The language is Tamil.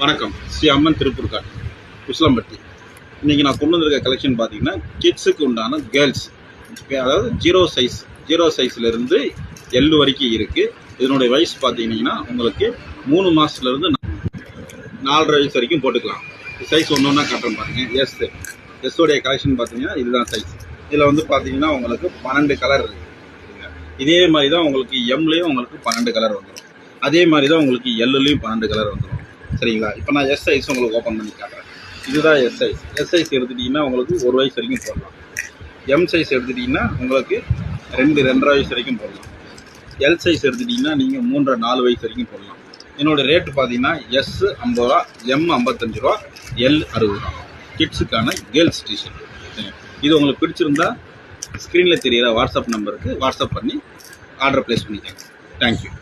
வணக்கம். ஸ்ரீ அம்மன் திருப்பூர்காட் உசிலம்பட்டி. இன்றைக்கி நான் கொண்டு வந்திருக்க கலெக்ஷன் பார்த்தீங்கன்னா கிட்ஸுக்கு உண்டான கேர்ள்ஸ், அதாவது ஜீரோ சைஸ்லேருந்து எல் வரைக்கும் இருக்குது. இதனுடைய வயசு பார்த்தீங்கன்னா உங்களுக்கு 3 மாதத்துலேருந்து 4.5 வயசு வரைக்கும் போட்டுக்கலாம். சைஸ் ஒன்று ஒன்றா காட்டுறேன் பாருங்கள். எஸ்ஸோடைய கலெக்ஷன் பார்த்தீங்கன்னா இதுதான் சைஸ். இதில் வந்து பார்த்தீங்கன்னா உங்களுக்கு 12 கலர் இருக்குது. இதே மாதிரி தான் உங்களுக்கு எம்லேயும் உங்களுக்கு 12 கலர் வந்துடும். அதே மாதிரி தான் உங்களுக்கு எல்லுலேயும் 12 கலர் வந்துடும். சரிங்களா? இப்போ நான் எஸ் சைஸ் உங்களுக்கு ஓப்பன் பண்ணி காட்டுறேன். இதுதான் எஸ் சைஸ் எடுத்துட்டிங்கன்னா உங்களுக்கு 1 வயசு வரைக்கும் போடலாம். எம் சைஸ் எடுத்துட்டிங்கன்னா உங்களுக்கு 2.5 வயசு வரைக்கும் போடலாம். எல் சைஸ் எடுத்துட்டிங்கன்னா நீங்கள் 3.5 வயசு வரைக்கும் போடலாம். என்னோடய ரேட்டு பார்த்தீங்கன்னா எஸ் 50 ரூபா, எம் 55 ரூபா, எல் 60 ரூபா. கிட்ஸுக்கான கேர்ள்ஸ் டிஷர்ட். இது உங்களுக்கு பிடிச்சிருந்தா ஸ்க்ரீனில் தெரிகிற வாட்ஸ்அப் நம்பருக்கு வாட்ஸ்அப் பண்ணி ஆர்டர் ப்ளேஸ் பண்ணிக்கோங்க. தேங்க்யூ.